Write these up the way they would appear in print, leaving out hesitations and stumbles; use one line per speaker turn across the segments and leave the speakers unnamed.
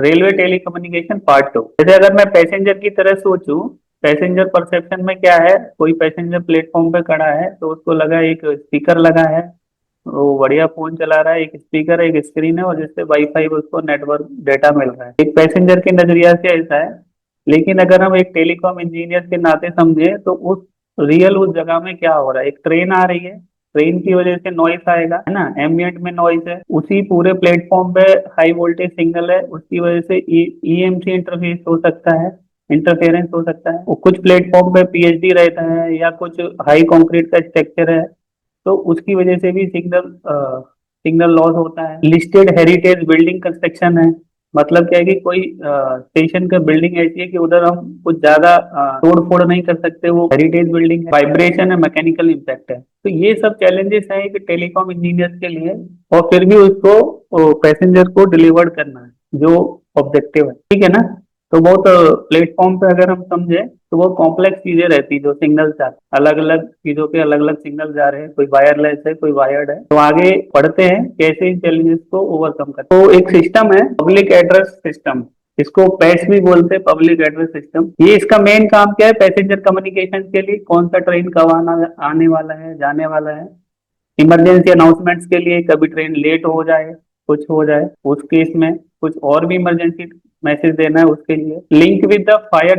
Railway telecommunication part two. जैसे अगर मैं पैसेंजर की तरह सोचूं, पैसेंजर परसेप्शन में क्या है, कोई पैसेंजर प्लेटफॉर्म पे खड़ा है तो उसको लगा एक स्पीकर लगा है, वो बढ़िया फोन चला रहा है, एक स्पीकर है, एक स्क्रीन है, और जिससे वाईफाई उसको नेटवर्क डेटा मिल रहा है। एक पैसेंजर के नजरिया से ऐसा है। लेकिन अगर हम एक टेलीकॉम इंजीनियर के नाते समझे तो उस जगह में क्या हो रहा है, एक ट्रेन आ रही है, ट्रेन की वजह से नॉइस आएगा, है ना, एम्बियंट में नॉइस है, उसी पूरे प्लेटफॉर्म पे हाई वोल्टेज सिग्नल है, उसकी वजह से ईएमसी इंटरफेस हो सकता है, इंटरफेरेंस हो सकता है। वो कुछ प्लेटफॉर्म पे पीएचडी रहता है या कुछ हाई कंक्रीट का स्ट्रक्चर है, तो उसकी वजह से भी सिग्नल लॉस होता है। लिस्टेड हेरिटेज बिल्डिंग कंस्ट्रक्शन है, मतलब क्या है कि कोई स्टेशन का बिल्डिंग ऐसी है कि उधर हम कुछ ज्यादा तोड़ फोड़ नहीं कर सकते, वो हेरिटेज बिल्डिंग है, वाइब्रेशन है, मैकेनिकल इम्पैक्ट है। तो ये सब चैलेंजेस हैं एक टेलीकॉम इंजीनियर के लिए, और फिर भी उसको पैसेंजर को डिलीवर करना है जो ऑब्जेक्टिव है, ठीक है ना। तो बहुत प्लेटफॉर्म पे अगर हम समझे तो वो कॉम्प्लेक्स चीजें रहती जो सिग्नल जा अलग अलग चीजों के अलग अलग सिग्नल जा रहे हैं, कोई वायरलेस है, कोई वायर्ड है। तो आगे पढ़ते हैं कैसे इन चैलेंजेस को ओवरकम करते हैं। तो एक सिस्टम है पब्लिक एड्रेस सिस्टम, इसको पैस भी बोलते हैं, पब्लिक एड्रेस सिस्टम। ये इसका मेन काम क्या है, पैसेंजर कम्युनिकेशन के लिए कौन सा ट्रेन कब आने वाला है, जाने वाला है, इमरजेंसी अनाउंसमेंट्स के लिए, कभी ट्रेन लेट हो जाए, कुछ हो जाए उस केस में, कुछ और भी इमरजेंसी मैसेज देना है उसके लिए। Link with the fire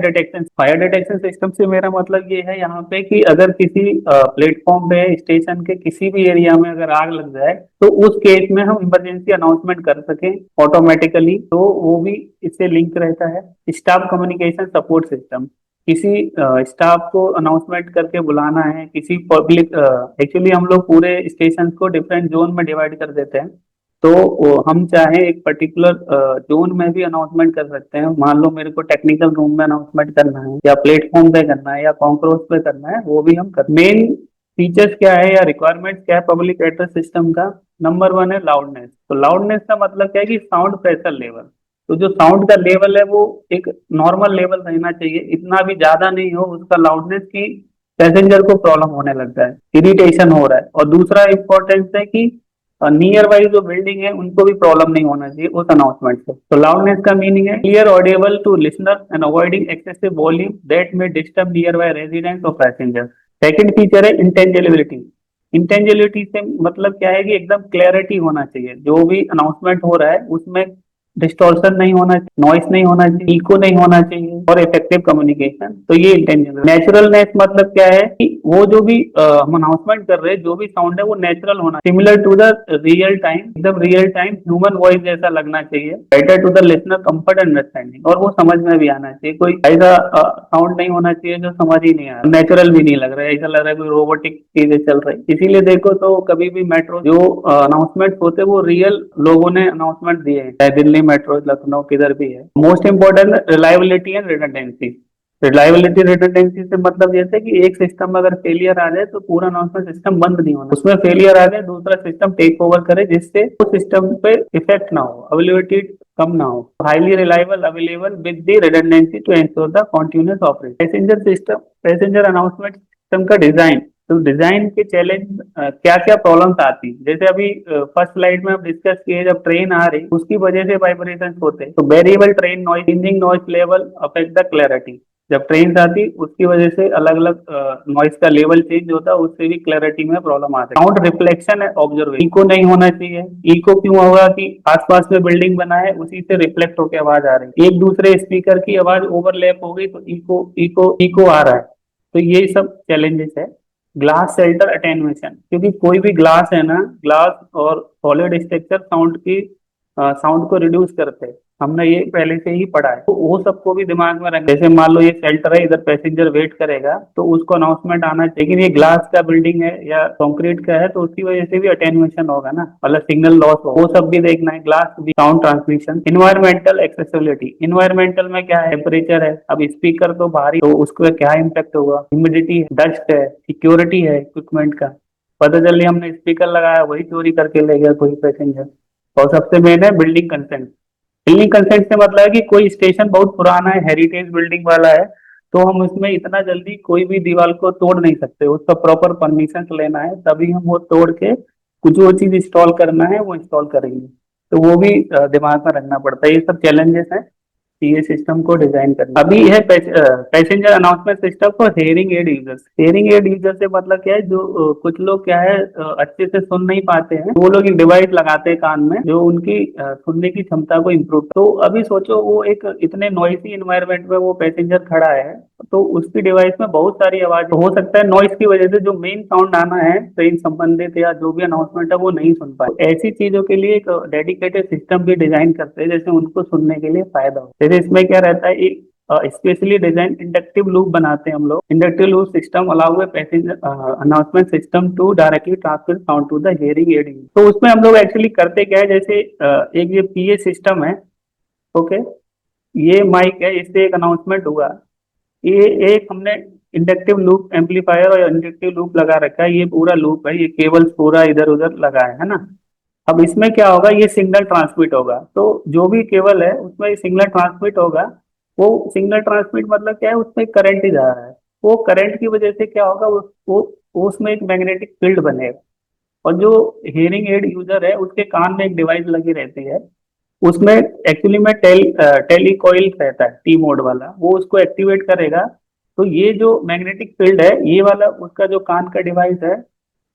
detection system से मेरा मतलब ये है यहाँ पे कि अगर किसी प्लेटफॉर्म पे, स्टेशन के किसी भी एरिया में अगर आग लग जाए तो उस केस में हम इमरजेंसी अनाउंसमेंट कर सकें ऑटोमेटिकली, तो वो भी इससे लिंक रहता है। स्टाफ कम्युनिकेशन सपोर्ट सिस्टम, किसी स्टाफ को अनाउंसमेंट करके बुलाना है, किसी पब्लिक, एक्चुअली हम लोग पूरे स्टेशन को डिफरेंट जोन में डिवाइड कर देते हैं, तो हम चाहे एक पर्टिकुलर जोन में भी अनाउंसमेंट कर सकते हैं। मान लो मेरे को टेक्निकल रूम में अनाउंसमेंट करना है, या प्लेटफॉर्म पे करना है, या कॉन्फ्रेंस पे करना है, वो भी हम कर। मेन फीचर्स क्या है या रिक्वायरमेंट क्या है पब्लिक एड्रेस सिस्टम का? नंबर वन है लाउडनेस। तो लाउडनेस का मतलब क्या है कि साउंड प्रेशर लेवल। तो जो साउंड का लेवल है वो एक नॉर्मल लेवल रहना चाहिए, इतना भी ज्यादा नहीं हो उसका लाउडनेस की पैसेंजर को प्रॉब्लम होने लगता है, इरिटेशन हो रहा है। और दूसरा इंपॉर्टेंस है कि नियर बाई जो बिल्डिंग है उनको भी प्रॉब्लम नहीं होना चाहिए उस अनाउंसमेंट से। तो लाउडनेस का मीनिंग है clear audible to listener and avoiding excessive volume that may disturb nearby residents और पैसेंजर। सेकंड फीचर है इंटेंजिबिलिटी। इंटेंजिबिलिटी से मतलब क्या है कि एकदम क्लैरिटी होना चाहिए, जो भी अनाउंसमेंट हो रहा है उसमें डिस्टॉर्शन नहीं होना चाहिए, नॉइस नहीं होना चाहिए, इको नहीं होना चाहिए, और इफेक्टिव कम्युनिकेशन। तो ये इंटेंशनल। नेचुरलनेस मतलब क्या है कि वो जो भी हम अनाउंसमेंट कर रहे हैं, जो भी साउंड है वो नेचुरल होना, similar to the real time, एकदम रियल टाइम ह्यूमन वॉइस जैसा लगना चाहिए। Better to the listener comfort understanding, और वो समझ में भी आना चाहिए। कोई ऐसा साउंड नहीं होना चाहिए जो समझ ही नहीं आ रहा, नेचुरल भी नहीं लग रहा है, ऐसा लग रहा है कोई रोबोटिक चीजें चल रही। इसीलिए देखो तो कभी भी मेट्रो जो अनाउंसमेंट होते हैं वो रियल लोगों ने अनाउंसमेंट दिए हैं, चाहे दिल्ली मेट्रो, लखनऊ, किधर भी है। Most important reliability and redundancy. Reliability redundancy से मतलब जैसे कि एक सिस्टम में अगर फेलियर आ जाए तो पूरा अनाउंसमेंट सिस्टम बंद नहीं होना, उसमें फेलियर आ जाए दूसरा सिस्टम टेक ओवर करे, जिससे उस सिस्टम पे इफेक्ट ना हो, अवेलेबिलिटी कम ना हो। Highly reliable available with the redundancy to ensure the continuous operation. Passenger system, passenger announcement system का डिजाइन। तो डिजाइन के चैलेंज क्या क्या प्रॉब्लम्स आती, जैसे अभी फर्स्ट स्लाइड में हम डिस्कस किए, जब ट्रेन आ रही उसकी वजह से वाइब्रेशन होते हैं, तो variable train noise, changing noise level affect the clarity. जब ट्रेन आती उसकी वजह से अलग अलग नॉइज का लेवल चेंज होता है, उससे भी क्लैरिटी में प्रॉब्लम आती है। साउंड रिफ्लेक्शन है ऑब्जर्वेशन, इको नहीं होना चाहिए। इको क्यों होगा कि आसपास में बिल्डिंग बना है उसी से रिफ्लेक्ट होकर आवाज आ रही है, एक दूसरे स्पीकर की आवाज ओवरलैप हो गई तो इको इको इको आ रहा है। तो ये सब चैलेंजेस है। ग्लास शेल्टर अटेनुएशन, क्योंकि कोई भी ग्लास है ना, ग्लास और सॉलिड स्ट्रक्चर साउंड को रिड्यूस करते हैं, हमने ये पहले से ही पढ़ा है। तो वो सबको भी दिमाग में रख, जैसे मान लो ये शेल्टर है, इधर पैसेंजर वेट करेगा तो उसको अनाउंसमेंट आना चाहिए, लेकिन ये ग्लास का बिल्डिंग है या कंक्रीट का है तो उसकी वजह से भी अटेनुएशन होगा ना, मतलब सिग्नल लॉस हो, वो सब भी देखना है। ग्लास भी, sound transmission. Environmental accessibility, environmental में क्या है, टेम्परेचर है, अब स्पीकर तो भारी, तो उसका क्या इम्पेक्ट होगा, ह्यूमिडिटी है, डस्ट है, सिक्योरिटी है इक्विपमेंट का, पता चलिए हमने स्पीकर लगाया वही चोरी करके ले गया कोई पैसेंजर। और सबसे मेन है बिल्डिंग कंसेंट। बिल्डिंग कंसेंट से मतलब है कि कोई स्टेशन बहुत पुराना है, हेरिटेज बिल्डिंग वाला है, तो हम उसमें इतना जल्दी कोई भी दीवार को तोड़ नहीं सकते, उसका प्रॉपर परमिशन लेना है, तभी हम वो तोड़ के कुछ वो चीज इंस्टॉल करना है वो इंस्टॉल करेंगे। तो वो भी दिमाग में रखना पड़ता है। ये सब चैलेंजेस हैं ये सिस्टम को डिजाइन करना। अभी है passenger announcement system for hearing aid users. Hearing aid user से मतलब क्या है, जो कुछ लोग क्या है अच्छे से सुन नहीं पाते हैं, वो लोग एक डिवाइस लगाते हैं कान में जो उनकी सुनने की क्षमता को इम्प्रूव। तो अभी सोचो वो एक इतने नॉइसी इन्वायरमेंट में वो पैसेंजर खड़ा है, तो उसकी डिवाइस में बहुत सारी आवाज हो सकता है नॉइस की वजह से जो मेन साउंड आना है ट्रेन संबंधित या जो भी अनाउंसमेंट है वो नहीं सुन पाए। तो ऐसी चीजों के लिए एक डेडिकेटेड सिस्टम भी डिजाइन करते हैं जैसे उनको सुनने के लिए फायदा हो। जैसे इसमें क्या रहता है, एक स्पेशली डिजाइन इंडक्टिव लूप बनाते हैं हम लोग। Inductive loop system allow a passenger announcement system to directly transfer sound to the hearing aid. तो उसमें हम लोग एक्चुअली करते क्या है, जैसे एक ये पीए सिस्टम है, ओके, ये माइक है, इससे एक अनाउंसमेंट हुआ, ये एक हमने इंडक्टिव लूप एम्पलीफायर और इंडक्टिव लूप लगा रखा है, ये पूरा लूप है, ये केबल्स पूरा इधर उधर लगा है ना। अब इसमें क्या होगा, ये सिग्नल ट्रांसमिट होगा, तो जो भी केबल है उसमें सिग्नल ट्रांसमिट होगा। वो सिग्नल ट्रांसमिट मतलब क्या है, उसमें करंट ही जा रहा है। वो करंट की वजह से क्या होगा, वो उसमें एक मैग्नेटिक फील्ड बनेगा। और जो हियरिंग एड यूजर है उसके कान में एक डिवाइस लगी रहती है, उसमें एक्चुअली में टेलीकॉइल रहता है, टी मोड वाला, वो उसको एक्टिवेट करेगा। तो ये जो मैग्नेटिक फील्ड है, ये वाला उसका जो कान का डिवाइस है,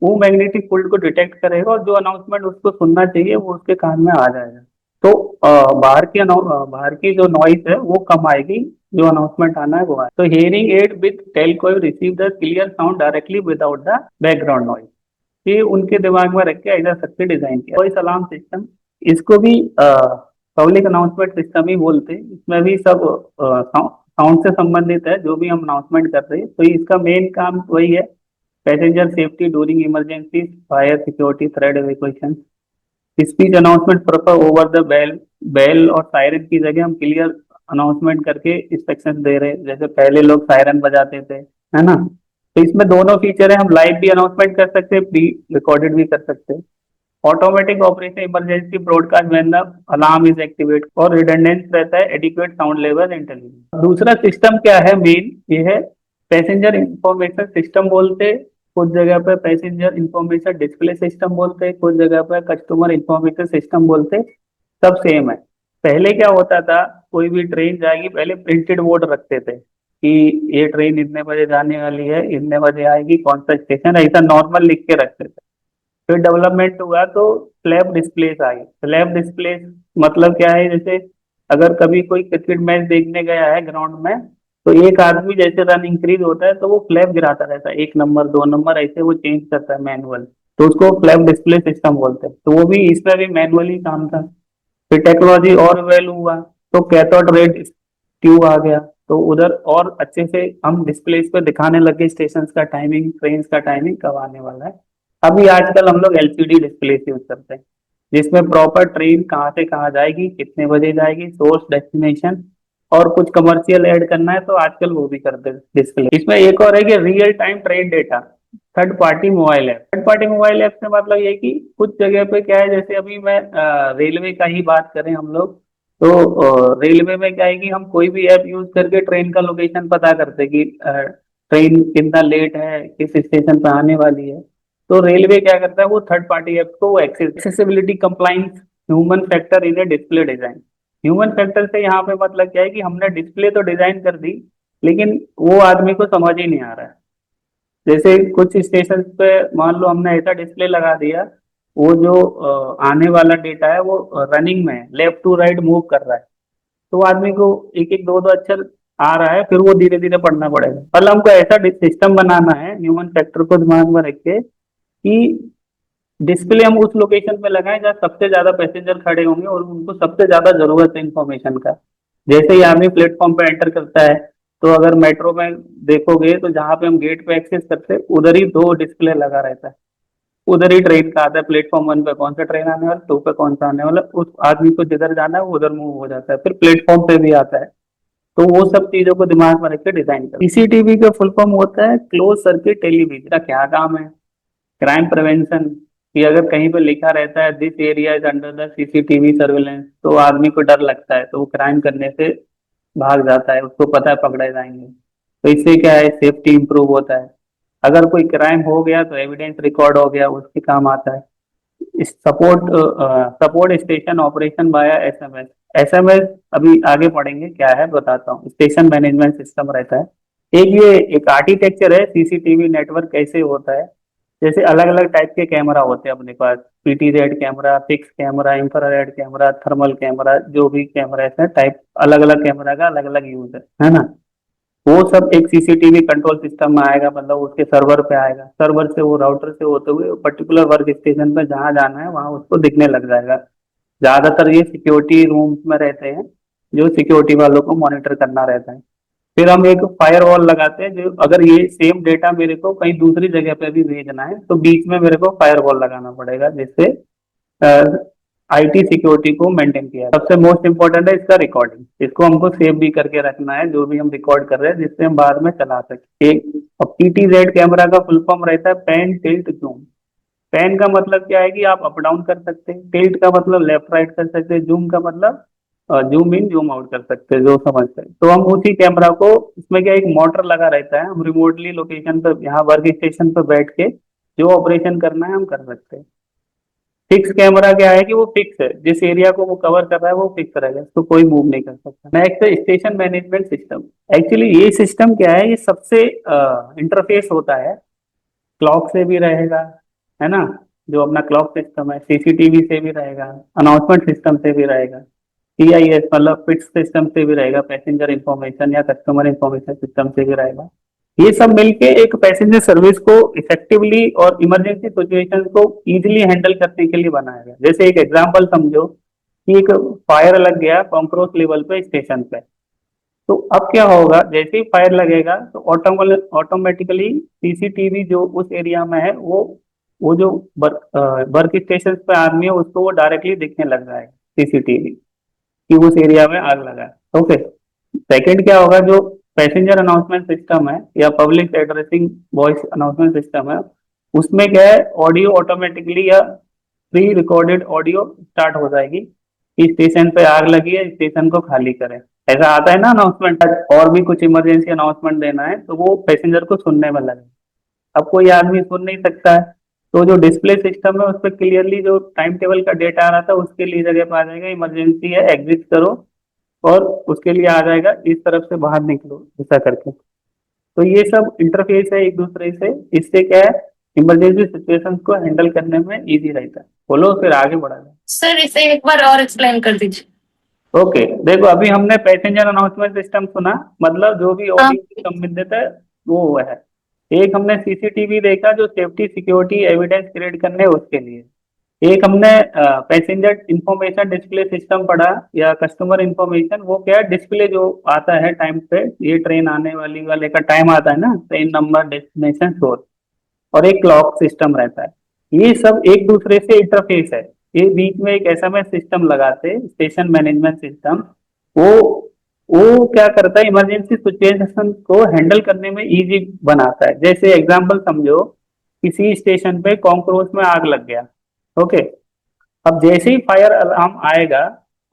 वो मैग्नेटिक फील्ड को डिटेक्ट करेगा और जो अनाउंसमेंट उसको सुनना चाहिए वो उसके कान में आ जाएगा। तो बाहर की जो नॉइस है वो कम आएगी, जो अनाउंसमेंट आना है वो आए। तो hearing aid with telecoil receive the clear sound directly without the background noise. ये उनके दिमाग में रख के ऐसा सबसे डिजाइन किया। वॉइस अलार्म सिस्टम, इसको भी पब्लिक अनाउंसमेंट सिस्टम ही बोलते हैं। इसमें भी सब साउंड से संबंधित है, जो भी हम अनाउंसमेंट कर रहे हैं। तो इसका मेन काम वही है, passenger safety during emergency, fire, security, threat evacuation. Speech announcement prefer over the bell. Bell और सायरन की जगह हम क्लियर अनाउंसमेंट करके इंस्ट्रक्शन दे रहे हैं, जैसे पहले लोग सायरन बजाते थे, है ना। तो इसमें दोनों फीचर है, हम लाइव भी अनाउंसमेंट कर सकते हैं, प्री रिकॉर्डेड भी कर सकते हैं। Automatic operation emergency broadcast when the alarm is activate, और रिडंडेंस रहता है, एडिक्वेट साउंड लेवल इंटेलिजेंस। दूसरा सिस्टम क्या है मेन, ये है पैसेंजर इंफॉर्मेशन सिस्टम बोलते, कुछ जगह पे पैसेंजर इंफॉर्मेशन डिस्प्ले सिस्टम बोलते, कुछ जगह पे कस्टमर इंफॉर्मेशन सिस्टम बोलते। सब सेम है। पहले क्या होता था, कोई भी ट्रेन जाएगी पहले प्रिंटेड बोर्ड रखते थे कि ये ट्रेन इतने बजे जाने वाली है, इतने बजे आएगी, कौन सा स्टेशन है, ऐसा नॉर्मल लिख के रखते थे। फिर डेवलपमेंट हुआ तो स्लैब डिस्प्लेस आई। स्लैब डिस्प्ले मतलब क्या है, जैसे अगर कभी कोई क्रिकेट मैच देखने गया है ग्राउंड में, तो एक आदमी जैसे रन इंक्रीज होता है तो वो फ्लैग गिराता रहता है, 1 नंबर 2 नंबर ऐसे वो चेंज करता है मैनुअल। तो उसको फ्लैग डिस्प्ले सिस्टम बोलते हैं। तो वो भी इसमें भी मैनुअली काम था। फिर टेक्नोलॉजी और वेल हुआ तो कैथोड रे ट्यूब आ गया, तो उधर और अच्छे से हम डिस्प्ले पे दिखाने लगे स्टेशन का टाइमिंग, ट्रेन का टाइमिंग कब आने वाला है। अभी आजकल हम लोग एलसीडी डिस्प्ले यूज करते हैं, जिसमें प्रॉपर ट्रेन कहाँ से कहाँ जाएगी, कितने बजे जाएगी, सोर्स, डेस्टिनेशन, और कुछ कमर्शियल ऐड करना है तो आजकल वो भी करते हैं डिस्प्ले। इसमें एक और है कि real time train data. Third party mobile app, third party mobile app से मतलब ये कि कुछ जगह पे क्या है, जैसे अभी मैं रेलवे का ही बात करें हम लोग, तो रेलवे में क्या है कि हम कोई भी ऐप यूज करके ट्रेन का लोकेशन पता करते कि ट्रेन कितना लेट है, किस स्टेशन पे आने वाली है। तो रेलवे क्या करता है, वो थर्ड पार्टी ऐप को accessibility compliance human factor in A display design. Human factor से यहाँ पे मतलब क्या है कि हमने डिस्प्ले तो डिजाइन कर दी, लेकिन वो आदमी को समझ ही नहीं आ रहा है। जैसे कुछ स्टेशन पे मान लो हमने ऐसा डिस्प्ले लगा दिया, वो जो आने वाला डेटा है वो रनिंग में है, लेफ्ट टू राइट मूव कर रहा है, तो आदमी को एक एक दो दो अक्षर आ रहा है, फिर वो धीरे धीरे पढ़ना पड़ेगा। कल हमको ऐसा सिस्टम बनाना है ह्यूमन फैक्टर को दिमाग में रख के कि डिस्प्ले हम उस लोकेशन पे लगाएं जहाँ सबसे ज्यादा पैसेंजर खड़े होंगे और उनको सबसे ज्यादा जरूरत है इंफॉर्मेशन का। जैसे ही आदमी प्लेटफॉर्म पे एंटर करता है, तो अगर मेट्रो में देखोगे तो जहाँ पे हम गेट पे एक्सेस करते हैं उधर ही दो डिस्प्ले लगा रहता है, उधर ही ट्रेन का आता है, प्लेटफॉर्म 1 पे कौन सा ट्रेन आने वाला, 2 पे कौन सा आने वाला, उस आदमी को जिधर जाना है वो उधर मूव हो जाता है, फिर प्लेटफॉर्म पे भी आता है। तो वो सब चीजों को दिमाग में रख के डिजाइन कर। सीसीटीवी का फुल फॉर्म होता है क्लोज सर्किट टेलीविजन। का क्या काम है, क्राइम प्रिवेंशन। कि अगर कहीं पे लिखा रहता है this area is under the CCTV surveillance, तो आदमी को डर लगता है, तो वो क्राइम करने से भाग जाता है, उसको पता है पकड़े जाएंगे। तो इससे क्या है, सेफ्टी इंप्रूव होता है। अगर कोई क्राइम हो गया तो एविडेंस रिकॉर्ड हो गया, उसके काम आता है। सपोर्ट स्टेशन ऑपरेशन बाया एसएमएस। एसएमएस अभी आगे पढ़ेंगे क्या है बताता हूँ। स्टेशन मैनेजमेंट सिस्टम रहता है एक, ये एक आर्किटेक्चर है सीसीटीवी नेटवर्क कैसे होता है। जैसे अलग अलग टाइप के कैमरा होते हैं अपने पास, PTZ camera, fix camera, infrared camera, thermal camera, जो भी कैमरा है टाइप, अलग अलग कैमरा का अलग अलग यूज है ना। वो सब एक सीसीटीवी कंट्रोल सिस्टम में आएगा, मतलब उसके सर्वर पे आएगा, सर्वर से वो राउटर से होते हुए पर्टिकुलर वर्क स्टेशन पे जहाँ जाना है वहाँ उसको दिखने लग जाएगा। ज्यादातर ये सिक्योरिटी रूम्स में रहते हैं, जो सिक्योरिटी वालों को मॉनिटर करना रहता है। फिर हम एक फायर वॉल लगाते हैं, जो अगर ये सेम डेटा मेरे को कहीं दूसरी जगह पे भी भेजना है तो बीच में मेरे को फायर वॉल लगाना पड़ेगा, जिससे आईटी सिक्योरिटी को मेंटेन किया। सबसे मोस्ट इंपॉर्टेंट है इसका रिकॉर्डिंग, इसको हमको सेव भी करके रखना है जो भी हम रिकॉर्ड कर रहे हैं, जिससे हम बाद में चला सके। एक पीटीजेड कैमरा का फुल फॉर्म रहता है पैन टिल्ट जूम। पैन का मतलब क्या है कि आप अप डाउन कर सकते हैं, टिल्ट का मतलब लेफ्ट राइट कर सकते हैं, जूम का मतलब जूम इन जूम आउट कर सकते हैं, जो समझते हैं। तो हम उसी कैमरा को, इसमें क्या एक मोटर लगा रहता है, हम रिमोटली लोकेशन पर यहाँ वर्क स्टेशन पर बैठ के जो ऑपरेशन करना है हम कर सकते हैं। फिक्स कैमरा क्या है कि वो फिक्स है, जिस एरिया को वो कवर कर रहा है वो फिक्स रहेगा, इसको कोई मूव नहीं कर सकता। नेक्स्ट है स्टेशन मैनेजमेंट सिस्टम। एक्चुअली ये सिस्टम क्या है, ये सबसे इंटरफेस होता है, क्लॉक से भी रहेगा, है ना, जो अपना क्लॉक सिस्टम है, सीसीटीवी से भी रहेगा, अनाउंसमेंट सिस्टम से भी रहेगा, पीआईएस मतलब फिक्स सिस्टम से भी रहेगा, पैसेंजर इंफॉर्मेशन या कस्टमर इंफॉर्मेशन सिस्टम से भी रहेगा। ये सब मिलके एक पैसेंजर सर्विस को इफेक्टिवली और इमरजेंसी सिचुएशन को इजीली हैंडल करने के लिए बनाया गया। जैसे एक एग्जांपल समझो कि एक फायर लग गया कॉन्क्रोच लेवल पे स्टेशन पे, तो अब क्या होगा, जैसे ही फायर लगेगा तो ऑटोमेटिकली सीसीटीवी जो उस एरिया में है वो जो वर्क स्टेशन पे आदमी है उसको वो डायरेक्टली दिखने लग जाएगा सीसीटीवी कि उस एरिया में आग लगा है। ओके। सेकंड क्या होगा, जो पैसेंजर अनाउंसमेंट सिस्टम है या public addressing voice announcement system है, उसमें क्या है, ऑडियो ऑटोमेटिकली या प्री रिकॉर्डेड ऑडियो स्टार्ट हो जाएगी कि स्टेशन पे आग लगी है, स्टेशन को खाली करें। ऐसा आता है ना अनाउंसमेंट, और भी कुछ इमरजेंसी अनाउंसमेंट देना है तो वो पैसेंजर को सुनने में लगे। अब कोई आदमी सुन नहीं सकता है, तो जो डिस्प्ले सिस्टम है उस पर क्लियरली जो टाइम टेबल का डेटा आ रहा था उसके लिए जगह पे आ जाएगा इमरजेंसी है एग्जिट करो, और उसके लिए आ जाएगा इस तरफ से बाहर निकलो, ऐसा करके। तो ये सब इंटरफेस है एक दूसरे से, इससे क्या है, इमरजेंसी सिचुएशंस को हैंडल करने में इजी रहता है। बोलो फिर आगे बढ़ा जाए।
सर इसे एक बार और एक्सप्लेन कर दीजिए।
ओके, देखो अभी हमने पैसेंजर अनाउंसमेंट सिस्टम सुना, मतलब जो भी
हाँ।
ऑडियो से संबंधित है वो है। एक हमने सीसीटीवी देखा जो सेफ्टी सिक्योरिटी एविडेंस क्रिएट करने उसके लिए। एक हमने पैसेंजर इंफॉर्मेशन डिस्प्ले सिस्टम पढ़ा या कस्टमर इंफॉर्मेशन, वो क्या है, डिस्प्ले जो आता है टाइम पे, ये ट्रेन आने वाली वाले का टाइम आता है ना, ट्रेन नंबर डेस्टिनेशन सोर्स, और एक क्लॉक सिस्टम रहता है। ये सब एक दूसरे से इंटरफेस है। ये बीच में एक एसएमएस सिस्टम लगाते, स्टेशन मैनेजमेंट सिस्टम, वो वो क्या करता है, इमरजेंसी सिचुएशन को हैंडल करने में इजी बनाता है। जैसे एग्जांपल समझो, किसी स्टेशन पे कॉकरोच में आग लग गया। ओके। अब जैसे ही फायर अलार्म आएगा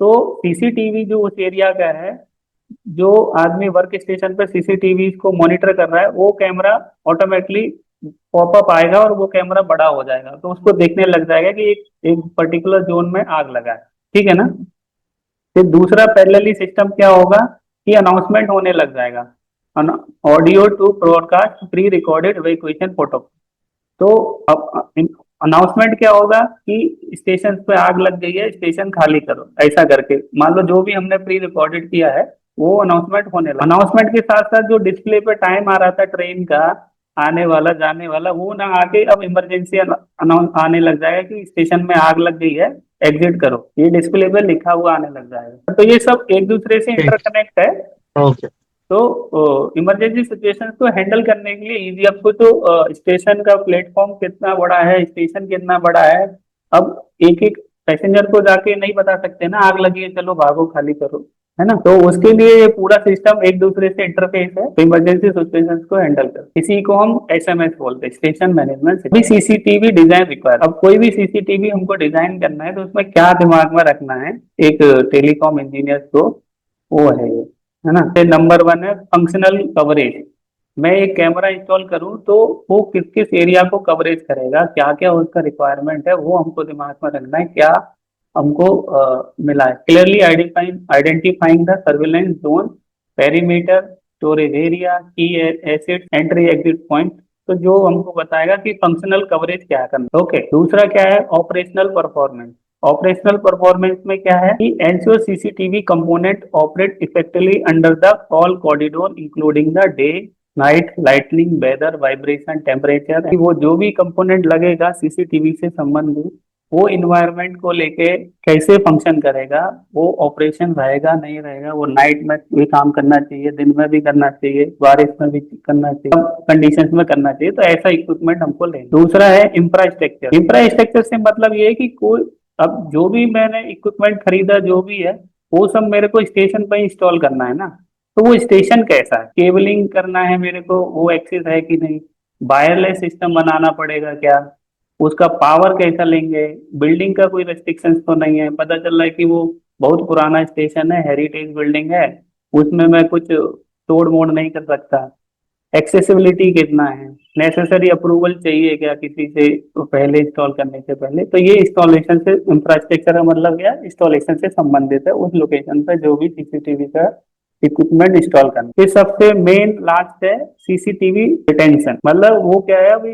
तो सीसीटीवी जो उस एरिया का है, जो आदमी वर्क स्टेशन पे सीसीटीवी को मॉनिटर कर रहा है, वो कैमरा ऑटोमेटिकली पॉपअप आएगा और वो कैमरा बड़ा हो जाएगा, तो उसको देखने लग जाएगा कि एक पर्टिकुलर जोन में आग लगा है। ठीक है ना। फिर दूसरा पैरेलली सिस्टम क्या होगा कि अनाउंसमेंट होने लग जाएगा, audio to broadcast pre recorded evacuation photo. तो अब अनाउंसमेंट क्या होगा कि स्टेशन पे आग लग गई है, स्टेशन खाली करो, ऐसा करके मान लो जो भी हमने प्री रिकॉर्डेड किया है वो अनाउंसमेंट होने लगा। अनाउंसमेंट के साथ साथ जो डिस्प्ले पे टाइम आ रहा था ट्रेन का आने वाला जाने वाला, वो ना आके अब इमरजेंसी अनाउंस आने लग जाएगा कि स्टेशन में आग लग गई है, एग्जिट करो, ये डिस्प्ले पे लिखा हुआ आने लग जाएगा। तो ये सब एक दूसरे से इंटरकनेक्ट है।
ओके।
तो इमरजेंसी सिचुएशन को हैंडल करने के लिए इजी। आपको तो स्टेशन का प्लेटफॉर्म कितना बड़ा है, स्टेशन कितना बड़ा है, अब एक एक पैसेंजर को जाके नहीं बता सकते ना, आग लगी है चलो भागो खाली करो, है ना। तो उसके लिए ये पूरा सिस्टम एक दूसरे से इंटरफेस है, तो इमरजेंसी सिचुएशन को हैंडल कर, इसी को हम एसएमएस बोलते हैं, स्टेशन मैनेजमेंट। भी सीसीटीवी डिजाइन रिक्वायर, अब कोई भी सीसीटीवी हमको डिजाइन करना है तो उसमें क्या दिमाग में रखना है एक टेलीकॉम इंजीनियर को, वो है ये, है ना। नंबर वन है फंक्शनल कवरेज। मैं एक कैमरा इंस्टॉल करूं तो वो किस किस एरिया को कवरेज करेगा, क्या क्या उसका रिक्वायरमेंट है, वो हमको दिमाग में रखना है। क्या हमको मिला है, clearly identifying the surveillance zone, perimeter, storage area, की एसिड, एंट्री एग्जिट पॉइंट। तो जो हमको बताएगा कि फंक्शनल कवरेज क्या करना। ओके, दूसरा क्या है, ऑपरेशनल परफॉर्मेंस। ऑपरेशनल परफॉर्मेंस में क्या है कि ensure CCTV component operate effectively under the all corridor including the day night lightning, weather, vibration, temperature. वो जो भी कंपोनेंट लगेगा सीसीटीवी से संबंधित, वो इन्वायरमेंट को लेके कैसे फंक्शन करेगा, वो ऑपरेशन रहेगा नहीं रहेगा, वो नाइट में भी काम करना चाहिए, दिन में भी करना चाहिए, बारिश में भी करना चाहिए, सब कंडीशंस में करना चाहिए। तो ऐसा इक्विपमेंट हमको लेना। दूसरा है इंफ्रास्ट्रक्चर। इंफ्रास्ट्रक्चर से मतलब ये है कि कोई, अब जो भी मैंने इक्विपमेंट खरीदा जो भी है, वो सब मेरे को स्टेशन पर इंस्टॉल करना है ना। तो वो स्टेशन कैसा है, केबलिंग करना है मेरे को, वो एक्सेस है कि नहीं, वायरलेस सिस्टम बनाना पड़ेगा क्या, उसका पावर कैसा लेंगे, बिल्डिंग का कोई रेस्ट्रिक्शंस तो नहीं है। पता चल रहा है कि वो बहुत पुराना स्टेशन है, हेरिटेज बिल्डिंग है, उसमें मैं कुछ तोड़ मोड़ नहीं कर सकता। एक्सेसिबिलिटी कितना है, नेसेसरी अप्रूवल चाहिए क्या किसी से पहले इंस्टॉल करने से पहले। तो ये इंस्टॉलेशन से, इंफ्रास्ट्रक्चर का मतलब क्या, इंस्टॉलेशन से संबंधित है, उस लोकेशन पे जो भी सीसीटीवी का इक्विपमेंट इंस्टॉल करना। फिर सबसे मेन लास्ट है सीसीटीवी रिटेंशन। मतलब वो क्या है, अभी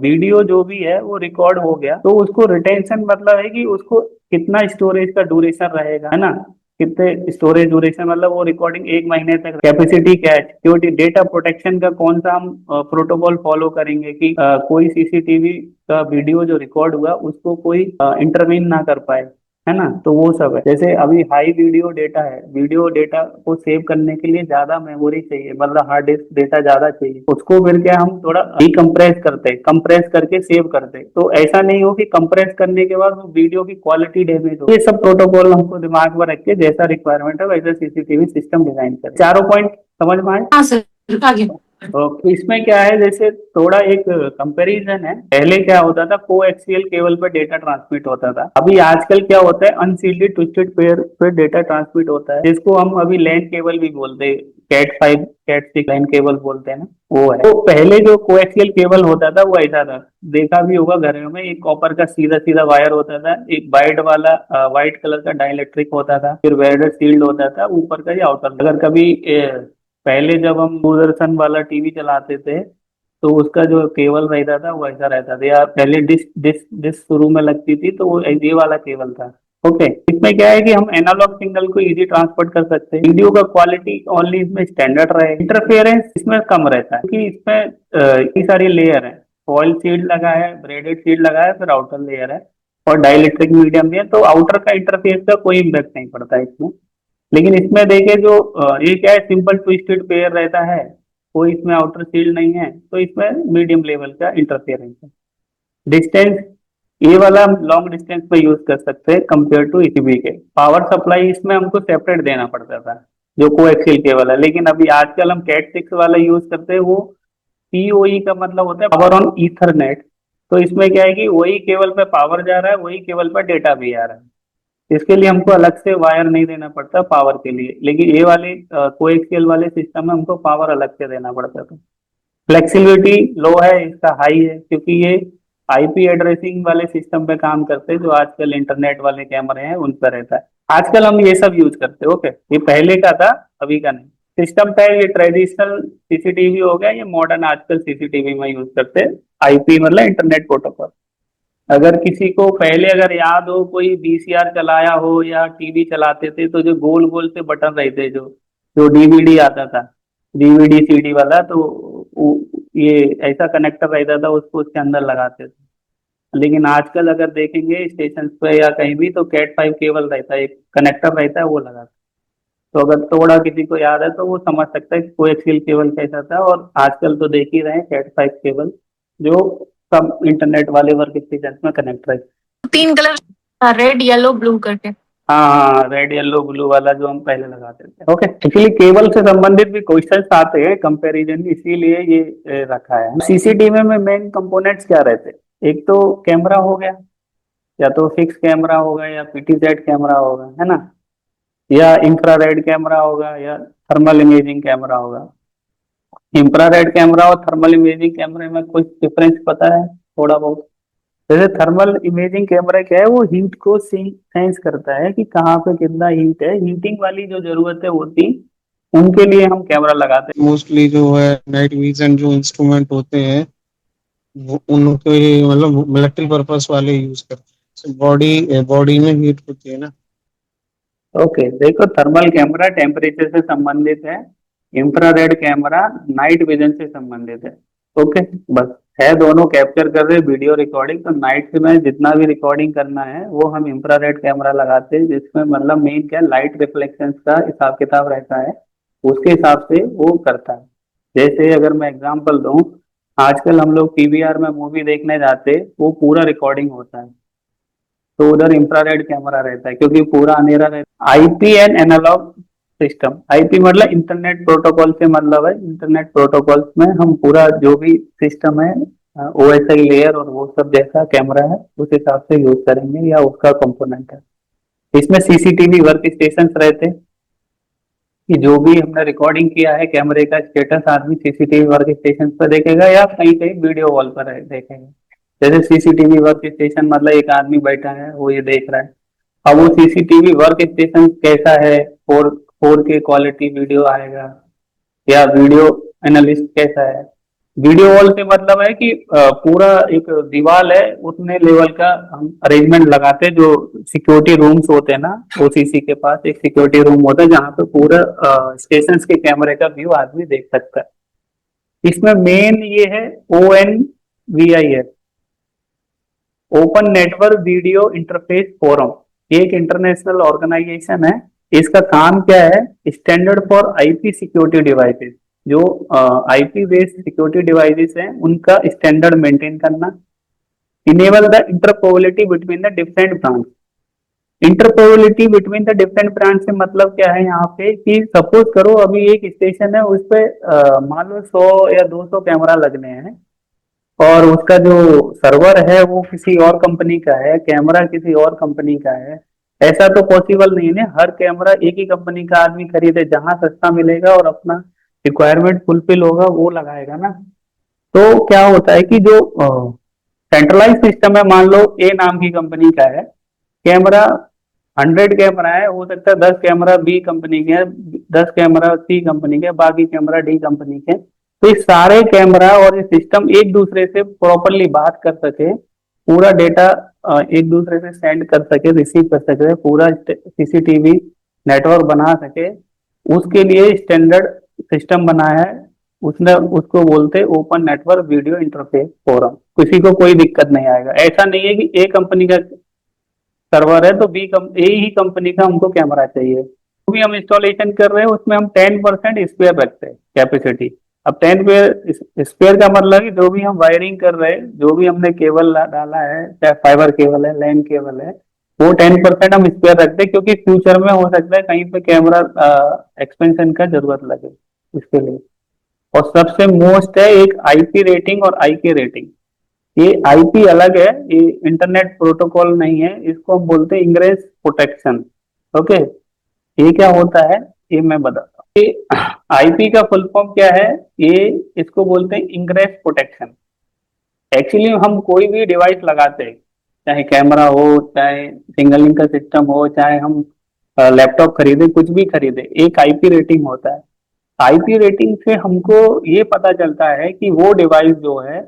वीडियो जो भी है वो रिकॉर्ड हो गया तो उसको रिटेंशन मतलब है कि उसको कितना स्टोरेज का ड्यूरेशन रहेगा, है ना। कितने स्टोरेज ड्यूरेशन, मतलब वो रिकॉर्डिंग 1 महीने तक, कैपेसिटी क्या है, सिक्योरिटी, डेटा प्रोटेक्शन का कौन सा हम प्रोटोकॉल फॉलो करेंगे कि कोई सीसीटीवी का वीडियो जो रिकॉर्ड हुआ उसको कोई इंटरवीन ना कर पाए, है ना। तो वो सब है। जैसे अभी हाई वीडियो डेटा है, वीडियो डेटा को सेव करने के लिए ज्यादा मेमोरी चाहिए, मतलब हार्ड डिस्क डेटा ज्यादा चाहिए, उसको फिर क्या हम थोड़ा डिकम्प्रेस करते, कंप्रेस करके सेव करते। तो ऐसा नहीं हो कि कंप्रेस करने के बाद वो वीडियो की क्वालिटी डैमेज हो। ये सब प्रोटोकॉल हमको दिमाग में रख के जैसा रिक्वायरमेंट है वैसा सीसीटीवी सिस्टम डिजाइन करें। चारों पॉइंट समझ में आए।
हाँ सर, आगे।
ओके, इसमें क्या है, जैसे थोड़ा एक कंपैरिजन है। पहले क्या होता था, कोएक्सियल केबल पर डेटा ट्रांसमिट होता था। अभी आजकल क्या होता है, अनसील्डेड ट्विस्टेड पेयर पे डेटा ट्रांसमिट होता है, जिसको हम अभी लैन केबल भी बोलते हैं, कैट 5 कैट 6 लैन केबल बोलते हैं ना, वो है। तो पहले जो कोएक्सियल केबल होता था वो ऐसा था, देखा भी होगा घरों में, एक कॉपर का सीधा सीधा वायर होता था, एक वाइट वाला व्हाइट कलर का डाइलेक्ट्रिक होता था, फिर वेल्डेड शील्ड होता था, ऊपर का ये आउटर। अगर कभी पहले जब हम दूरदर्शन वाला टीवी चलाते थे तो उसका जो केबल रहता था वो ऐसा रहता था, या पहले डिश डिश डिश शुरू में लगती थी तो वो ये वाला केबल था। ओके, इसमें क्या है कि हम एनालॉग सिग्नल को इजी ट्रांसपोर्ट कर सकते हैं, वीडियो का क्वालिटी ओनली इसमें स्टैंडर्ड रहे, इंटरफेरेंस इसमें कम रहता है क्योंकि इसमें इतनी सारी लेयर है, फॉयल शील्ड लगा है, ब्रेडेड शील्ड लगा है, फिर आउटर लेयर है और डाइलेक्ट्रिक मीडियम भी है। तो आउटर का इंटरफेस का कोई इम्पैक्ट नहीं पड़ता है इसमें। लेकिन इसमें देखे जो ये क्या है, सिंपल ट्विस्टेड पेयर रहता है, कोई इसमें आउटर शील्ड नहीं है, तो इसमें मीडियम लेवल का इंटरफेरेंस है। डिस्टेंस, ये वाला हम लॉन्ग डिस्टेंस पे यूज कर सकते हैं कंपेयर टू ईसीबी के। पावर सप्लाई इसमें हमको सेपरेट देना पड़ता था जो कोएक्सियल केबल है, लेकिन अभी आजकल हम कैट 6 वाला यूज करते हैं। वो पीओई का मतलब होता है पावर ऑन ईथरनेट। तो इसमें क्या है कि वही केबल पे पावर जा रहा है, वही केबल पे डेटा भी आ रहा है, इसके लिए हमको अलग से वायर नहीं देना पड़ता पावर के लिए। लेकिन ये वाले कोएक्सियल वाले सिस्टम में हमको पावर अलग से देना पड़ता था। फ्लेक्सिबिलिटी लो है, इसका हाई है, क्योंकि ये आईपी एड्रेसिंग वाले सिस्टम पे काम करते हैं जो आजकल इंटरनेट वाले कैमरे हैं उन पर रहता है। आजकल हम ये सब यूज करते हैं। ओके, ये पहले का था, अभी का नहीं। सिस्टम का ये ट्रेडिशनल सीसीटीवी हो गया, ये मॉडर्न आजकल सीसीटीवी में यूज करते हैं आईपी मतलब इंटरनेट प्रोटोकॉल। अगर किसी को पहले अगर याद हो, कोई वीसीआर चलाया हो या टीवी चलाते थे तो जो गोल गोल से बटन रहते, जो जो डीवीडी आता था, डीवीडी सीडी वाला, तो ये ऐसा कनेक्टर रहता था, उसको उसके अंदर लगाते थे। लेकिन आजकल अगर देखेंगे स्टेशन पे या कहीं भी तो कैट 5 केबल रहता है, एक कनेक्टर रहता है वो लगाते। तो अगर थोड़ा किसी को याद है तो वो समझ सकता है कि कोएक्सियल केबल कैसा था। और आजकल तो देख ही रहे हैं कैट 5 केबल जो सब इंटरनेट वाले वर्क स्टेशन में कनेक्ट रहे।
3 कलर, रेड येलो ब्लू करके।
हाँ हाँ, रेड येलो ब्लू वाला जो हम पहले लगाते थे। ओके, एक्चुअली केबल से संबंधित भी क्वेश्चंस आते हैं कंपैरिजन, इसीलिए ये रखा है। सीसीटीवी में मेन कंपोनेंट्स क्या रहते हैं, एक तो कैमरा हो गया, या तो फिक्स कैमरा होगा या पीटीजेड कैमरा होगा, है ना, या इंफ्रारेड कैमरा होगा या थर्मल इमेजिंग कैमरा होगा। इंफ्रारेड कैमरा और थर्मल इमेजिंग कैमरे में कुछ डिफरेंस पता है थोड़ा बहुत? जैसे थर्मल इमेजिंग कैमरा क्या है, वो हीट को सेंस करता है कि कहाँ पे कितना हीट है। हीटिंग वाली जो जरूरतें होती उनके लिए हम कैमरा लगाते
मोस्टली जो है नाइट विजन जो इंस्ट्रूमेंट होते हैं वो उनके मतलब मिलिट्री पर्पस वाले यूज करते हैं। बॉडी बॉडी में हीट होती है ना।
हैं। ओके, देखो थर्मल कैमरा टेम्परेचर से संबंधित है, इंफ्रारेड कैमरा नाइट विजन से संबंधित है। ओके, बस है, दोनों कैप्चर कर रहे वीडियो रिकॉर्डिंग। तो नाइट में जितना भी रिकॉर्डिंग करना है वो हम इंफ्रारेड कैमरा लगाते हैं, जिसमें मतलब मेन क्या, लाइट रिफ्लेक्शन का हिसाब किताब रहता है, उसके हिसाब से वो करता है। जैसे अगर मैं एग्जांपल दूं, आजकल हम लोग पीवीआर में मूवी देखने जाते, वो पूरा रिकॉर्डिंग होता है, तो उधर इंफ्रारेड कैमरा रहता है क्योंकि पूरा अंधेरा रहता है। IP and analogue system, IP मतलब इंटरनेट प्रोटोकॉल से मतलब है, इंटरनेट प्रोटोकॉल में हम पूरा जो भी सिस्टम है, ओएसआई लेयर और वो सब जैसा कैमरा है उस हिसाब से यूज करेंगे, या उसका कंपोनेंट है। इसमें सीसीटीवी वर्क स्टेशन रहते हैं कि जो भी हमने रिकॉर्डिंग किया है कैमरे का स्टेटस आदमी सीसीटीवी वर्क स्टेशन पर देखेगा या कहीं कहीं वीडियो वॉल पर देखेगा। जैसे सीसीटीवी वर्क स्टेशन मतलब एक आदमी बैठा है वो ये देख रहा है। अब वो सीसीटीवी वर्क स्टेशन कैसा है, 4K क्वालिटी वीडियो आएगा या वीडियो एनालिस्ट कैसा है। वीडियो वॉल से मतलब है कि पूरा एक दीवार है उतने लेवल का हम अरेंजमेंट लगाते हैं। जो सिक्योरिटी रूम्स होते हैं ना, ओसीसी के पास एक सिक्योरिटी रूम होता है जहाँ पे पूरा स्टेशन के कैमरे का व्यू आदमी देख सकता है। इसमें मेन ये है ONVIF, open network video interface forum. ये एक इंटरनेशनल ऑर्गेनाइजेशन है। इसका काम क्या है, standard for IP security devices. जो आईपी बेस्ड सिक्योरिटी डिवाइसेस हैं उनका स्टैंडर्ड मेंटेन करना। Enable the interoperability between the different branch. Interoperability between the different branch से मतलब क्या है यहाँ पे, कि सपोज करो अभी एक स्टेशन है उस पे मान लो 100 या 200 कैमरा लगने हैं, और उसका जो सर्वर है वो किसी और कंपनी का है, कैमरा किसी और कंपनी का है। ऐसा तो पॉसिबल नहीं है ना, हर कैमरा एक ही कंपनी का आदमी खरीदे, जहां सस्ता मिलेगा और अपना रिक्वायरमेंट फुलफिल होगा वो लगाएगा ना। तो क्या होता है कि जो सेंट्रलाइज सिस्टम है, मान लो ए नाम की कंपनी का है कैमरा, 100 कैमरा है, हो सकता है 10 कैमरा बी कंपनी के हैं, 10 कैमरा सी कंपनी के, बाकी कैमरा डी कंपनी के। तो ये सारे कैमरा और ये सिस्टम एक दूसरे से प्रॉपरली बात कर सके, पूरा डेटा एक दूसरे से सेंड कर सके, रिसीव कर सके, पूरा सीसीटीवी नेटवर्क बना सके, उसके लिए स्टैंडर्ड सिस्टम बनाया है उसने। उसको बोलते हैं open network video interface forum. किसी को कोई दिक्कत नहीं आएगा। ऐसा नहीं है कि ए कंपनी का सर्वर है तो ए ही कंपनी का हमको कैमरा चाहिए। जो भी हम इंस्टॉलेशन कर रहे हैं उसमें हम 10% स्पेयर रखते हैं कैपेसिटी। अब 10 स्पेयर का मतलब कि जो भी हम वायरिंग कर रहे हैं, जो भी हमने केबल डाला है, चाहे फाइबर केबल है, लैन केबल है, वो 10% हम स्पेयर रखते हैं, क्योंकि फ्यूचर में हो सकता है कहीं पे कैमरा एक्सपेंशन का जरूरत लगे इसके लिए। और सबसे मोस्ट है एक आईपी रेटिंग और आईके रेटिंग। ये आईपी अलग है, ये इंटरनेट प्रोटोकॉल नहीं है, इसको हम बोलते हैं इंग्रेस प्रोटेक्शन। ओके, ये क्या होता है ये मैं बताता हूँ। ये आईपी का फुल फॉर्म क्या है, ये इसको बोलते हैं इंग्रेस प्रोटेक्शन। एक्चुअली हम कोई भी डिवाइस लगाते हैं, चाहे कैमरा हो, चाहे सिंगल लिंक का सिस्टम हो, चाहे हम लैपटॉप खरीदे, कुछ भी खरीदे, एक आईपी रेटिंग होता है। आईपी रेटिंग से हमको ये पता चलता है कि वो डिवाइस जो है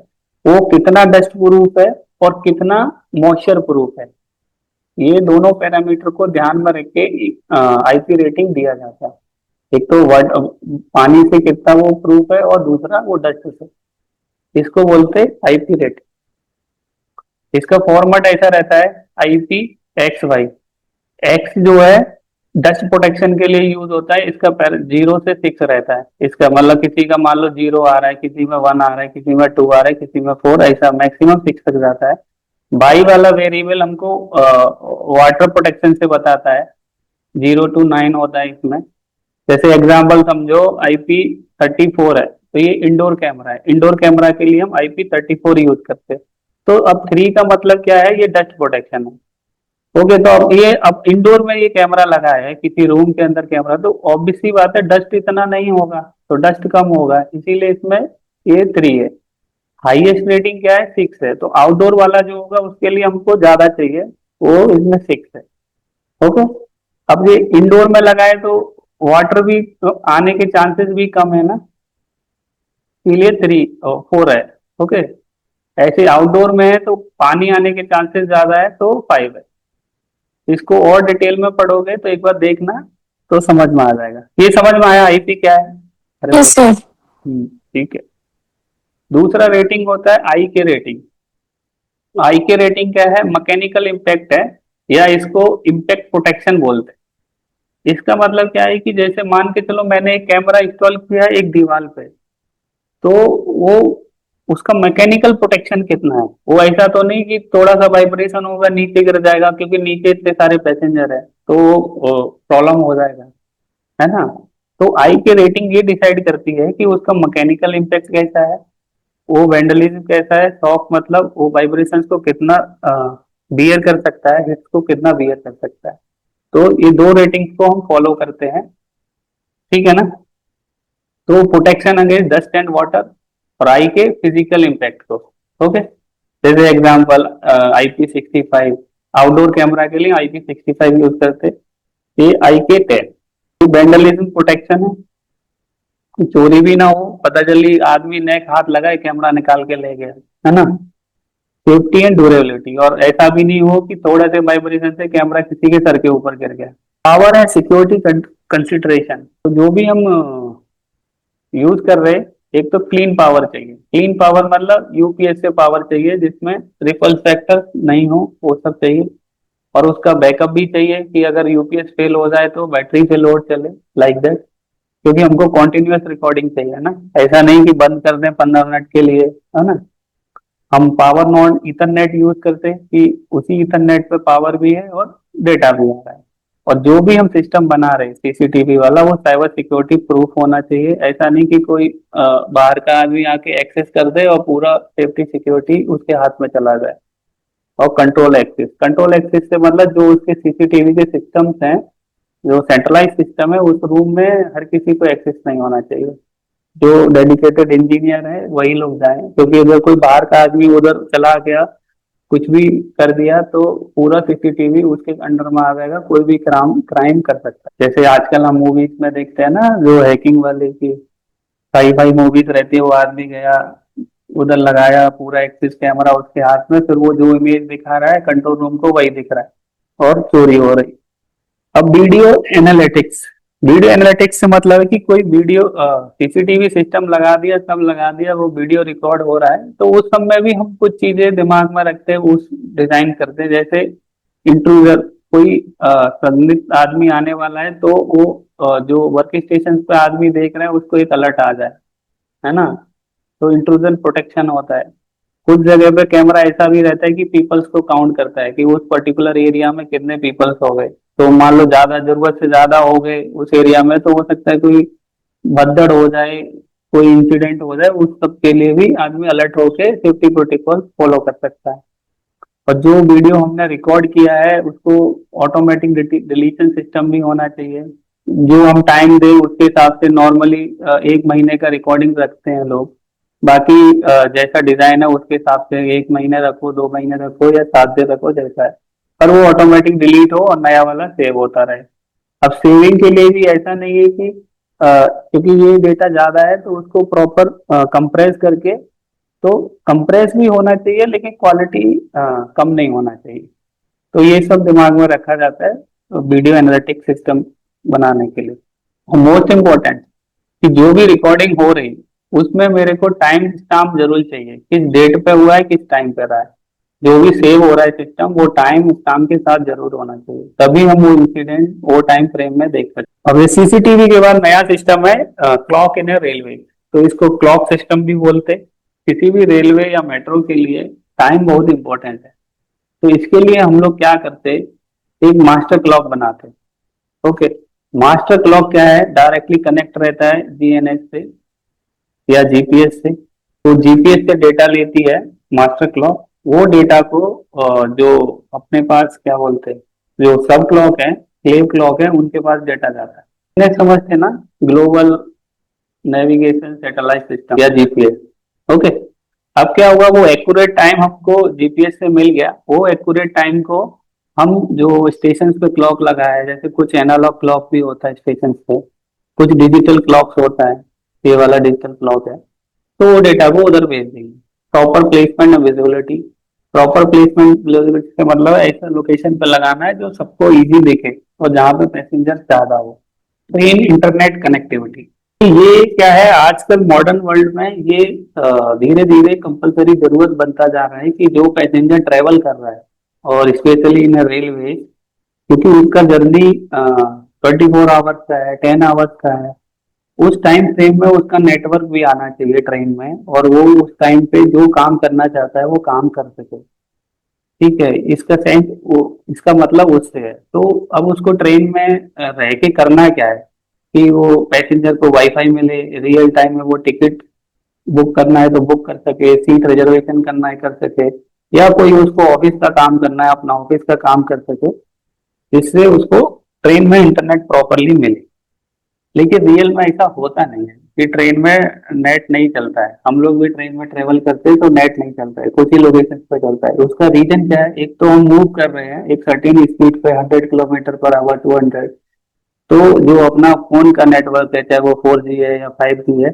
वो कितना डस्ट प्रूफ है और कितना मॉइस्चर प्रूफ है। ये दोनों पैरामीटर को ध्यान में रख के आईपी रेटिंग दिया जाता है। एक तो वर्ड पानी से कितना वो प्रूफ है और दूसरा वो डस्ट से, इसको बोलते हैं आईपी रेटिंग। इसका फॉर्मेट ऐसा रहता है, IPXY। एक्स जो है डस्ट प्रोटेक्शन के लिए यूज होता है, इसका 0 से 6 रहता है। इसका मतलब किसी का मान लो 0 आ रहा है, किसी में 1 आ रहा है, किसी में 2 आ रहा है, किसी में 4, ऐसा मैक्सिमम 6 तक जाता है। बाई वाला वेरिएबल हमको वाटर प्रोटेक्शन से बताता है, 0 to 9 होता है इसमें। जैसे एग्जाम्पल समझो IP34 है, तो ये इंडोर कैमरा है, इंडोर कैमरा के लिए हम IP34 यूज करते हैं। तो अब 3 का मतलब क्या है, ये डस्ट प्रोटेक्शन है। ओके, तो अब इंडोर में ये कैमरा लगा है, किसी रूम के अंदर कैमरा, तो ऑब्वियसली बात है डस्ट इतना नहीं होगा, तो डस्ट कम होगा, इसीलिए इसमें ये 3 है। हाईएस्ट रेटिंग क्या है? 6 है। तो आउटडोर वाला जो होगा उसके लिए हमको ज्यादा चाहिए, वो इसमें 6 है। ओके, अब ये इंडोर में लगाए तो वाटर भी तो आने के चांसेस भी कम है ना, इसलिए 4 है। ओके, ऐसे आउटडोर में है तो पानी आने के चांसेस ज्यादा है, तो 5 है। इसको और डिटेल में पढ़ोगे तो एक बार देखना, तो समझ में आ जाएगा। ये समझ में आया आईपी क्या है? अरे
यस सर।
ठीक है। दूसरा रेटिंग होता है आई के रेटिंग। आई के रेटिंग क्या है? मैकेनिकल इम्पैक्ट है, या इसको इम्पैक्ट प्रोटेक्शन बोलते हैं। इसका मतलब क्या है कि जैसे मान के चलो मैंने एक कैमरा इंस्टॉल किया है एक दीवार पे, तो वो उसका मैकेनिकल प्रोटेक्शन कितना है? वो ऐसा तो नहीं कि थोड़ा सा वाइब्रेशन होगा नीचे गिर जाएगा, क्योंकि नीचे इतने सारे पैसेंजर है तो प्रॉब्लम हो जाएगा, है ना। तो आई की रेटिंग ये डिसाइड करती है कि उसका मैकेनिकल इम्पैक्ट कैसा है, वो वेंडलिज्म कैसा है, शॉक मतलब वो वाइब्रेशंस को कितना बियर कर सकता है, हिट्स को कितना बियर कर सकता है। तो ये दो रेटिंग्स को हम फॉलो करते हैं, ठीक है ना। तो protection against dust and water, और आई के फिजिकल इम्पैक्ट को। ओके, जैसे एग्जांपल IP65, आउटडोर कैमरा के लिए IP65 यूज करते, ये आई के 10। तो वेंडलिज्म प्रोटेक्शन है कि चोरी भी ना हो, पता चली आदमी नेक हाथ लगाए कैमरा निकाल के ले गया, है ना। सेफ्टी एंड ड्यूरेबिलिटी, और ऐसा भी नहीं हो कि थोड़े से वाइब्रेशन से कैमरा किसी के सर के ऊपर गिर गया। पावर है सिक्योरिटी कंसिडरेशन, तो जो भी हम यूज कर रहे, एक तो क्लीन पावर चाहिए। क्लीन पावर मतलब यूपीएस से पावर चाहिए जिसमें रिपल फैक्टर नहीं हो, वो सब चाहिए। और उसका बैकअप भी चाहिए कि अगर यूपीएस फेल हो जाए तो बैटरी से लोड चले, लाइक दैट। क्योंकि हमको कॉन्टिन्यूअस रिकॉर्डिंग चाहिए ना, ऐसा नहीं कि बंद कर दें 15 मिनट के लिए, है ना। हम पावर नॉन इथरनेट यूज करते हैं कि उसी इथरनेट पे पावर भी है और डेटा भी आ रहा है। और जो भी हम सिस्टम बना रहे हैं सीसीटीवी वाला, वो साइबर सिक्योरिटी प्रूफ होना चाहिए। ऐसा नहीं कि कोई बाहर का आदमी आके एक्सेस कर दे और पूरा सेफ्टी सिक्योरिटी उसके हाथ में चला जाए। और कंट्रोल एक्सेस से मतलब जो उसके सीसीटीवी के सिस्टम्स हैं, जो सेंट्रलाइज सिस्टम है, उस रूम में हर किसी को एक्सेस नहीं होना चाहिए। जो डेडिकेटेड इंजीनियर है वही लोग जाएं, क्योंकि अगर कोई बाहर का आदमी उधर चला गया, कुछ भी कर दिया, तो पूरा सीसीटीवी उसके अंडर में आ जाएगा, कोई भी क्राइम कर सकता है। जैसे आजकल हम मूवीज में देखते हैं ना, जो हैकिंग वाले की साई फाई मूवीज रहती है, वो आदमी गया उधर लगाया पूरा एक्सिस कैमरा उसके हाथ में, फिर वो जो इमेज दिखा रहा है कंट्रोल रूम को वही दिख रहा है और चोरी हो रही। अब वीडियो एनालिटिक्स से मतलब है कि कोई वीडियो सीसीटीवी सिस्टम लगा दिया, सब लगा दिया, वो वीडियो रिकॉर्ड हो रहा है, तो उस समय भी हम कुछ चीजें दिमाग में रखते हैं, उस डिजाइन करते हैं। जैसे इंट्रूजर, कोई संदिग्ध आदमी आने वाला है, तो वो जो वर्क स्टेशन पे आदमी देख रहे हैं उसको एक अलर्ट आ जाए, है ना। तो इंट्रूजन प्रोटेक्शन होता है। कुछ जगह पे कैमरा ऐसा भी रहता है कि पीपल्स को काउंट करता है कि उस पर्टिकुलर एरिया में कितने पीपल्स हो गए। तो मान लो ज्यादा जरूरत से ज्यादा हो गए उस एरिया में, तो हो सकता है कोई भगदड़ हो जाए, कोई इंसिडेंट हो जाए, उस सब के लिए भी आदमी अलर्ट होके सेफ्टी प्रोटोकॉल फॉलो कर सकता है। और जो वीडियो हमने रिकॉर्ड किया है उसको ऑटोमेटिक डिलीशन सिस्टम भी होना चाहिए। जो हम टाइम दे उसके हिसाब से नॉर्मली 1 महीने का रिकॉर्डिंग रखते हैं लोग। बाकी जैसा डिजाइन है उसके हिसाब से 1 महीने रखो, 2 महीने रखो, या 7 दिन रखो, जैसा है, पर वो ऑटोमेटिक डिलीट हो और नया वाला सेव होता रहे। अब सेविंग के लिए भी ऐसा नहीं है कि क्योंकि ये डेटा ज्यादा है तो उसको प्रॉपर कंप्रेस करके, तो कंप्रेस भी होना चाहिए लेकिन क्वालिटी कम नहीं होना चाहिए। तो ये सब दिमाग में रखा जाता है वीडियो एनालिटिक्स सिस्टम बनाने के लिए। और मोस्ट इम्पोर्टेंट कि जो भी रिकॉर्डिंग हो रही उसमें मेरे को टाइम स्टाम्प जरूर चाहिए, किस डेट पे हुआ है, किस टाइम पे रहा है। जो भी सेव हो रहा है सिस्टम, वो टाइम स्टाम्प के साथ जरूर होना चाहिए, तभी हम वो इंसिडेंट वो टाइम फ्रेम में देख सकते हैं। अब ये सीसीटीवी के बाद नया सिस्टम है क्लॉक इन रेलवे, तो इसको क्लॉक सिस्टम भी बोलते हैं। किसी भी रेलवे या मेट्रो के लिए टाइम बहुत इंपॉर्टेंट है। तो इसके लिए हम लोग क्या करते, एक मास्टर क्लॉक बनाते। ओके, मास्टर क्लॉक क्या है? डायरेक्टली कनेक्ट रहता है जीएनएस से या जीपीएस से। तो जीपीएस से डेटा लेती है मास्टर क्लॉक, वो डेटा को जो अपने पास क्या बोलते हैं, जो सब क्लॉक है, स्लेव क्लॉक है, उनके पास डेटा जाता है। इन्हें समझते ना, ग्लोबल नेविगेशन सैटेलाइट सिस्टम या जीपीएस। ओके, अब क्या हुआ, वो एक्यूरेट टाइम हमको जीपीएस से मिल गया। वो एक्यूरेट टाइम को हम जो स्टेशन पे क्लॉक लगा है, जैसे कुछ एनालॉग क्लॉक भी होता है स्टेशन पे, कुछ डिजिटल क्लॉक्स होता है, ये वाला डिजिटल क्लॉक है, तो वो डेटा को उधर भेज देंगे। प्रॉपर प्लेसमेंट और विजिबिलिटी, प्रॉपर प्लेसमेंट विजिबिलिटी का मतलब है ऐसा लोकेशन पे लगाना है जो सबको इजी दिखे और जहाँ पे पैसेंजर ज्यादा हो। तो इन इंटरनेट कनेक्टिविटी, ये क्या है आजकल मॉडर्न वर्ल्ड में, ये धीरे धीरे कंपलसरी जरूरत बनता जा रहा है कि जो पैसेंजर ट्रेवल कर रहा है, और स्पेशली इन रेलवे, क्योंकि उसका जर्नी 24 आवर्स का है, 10 आवर्स का है, उस टाइम फ्रेम में उसका नेटवर्क भी आना चाहिए ट्रेन में, और वो उस टाइम पे जो काम करना चाहता है वो काम कर सके। ठीक है, इसका सेंस वो, इसका मतलब उससे है। तो अब उसको ट्रेन में रह के करना क्या है कि वो पैसेंजर को वाईफाई मिले, रियल टाइम में वो टिकट बुक करना है तो बुक कर सके, सीट रिजर्वेशन करना है कर सके, या कोई उसको ऑफिस का काम करना है अपना ऑफिस का काम कर सके, जिससे उसको ट्रेन में इंटरनेट प्रॉपरली मिले। लेकिन रियल में ऐसा होता नहीं है कि ट्रेन में नेट नहीं चलता है। हम लोग भी ट्रेन में ट्रेवल करते हैं तो नेट नहीं चलता है, कुछ ही लोकेशन पे चलता है। उसका रीजन क्या है, एक तो हम मूव कर रहे हैं एक सर्टेन स्पीड पे, 100 किलोमीटर पर आवर, 200, तो जो अपना फोन का नेटवर्क है, चाहे वो 4G है या 5G है,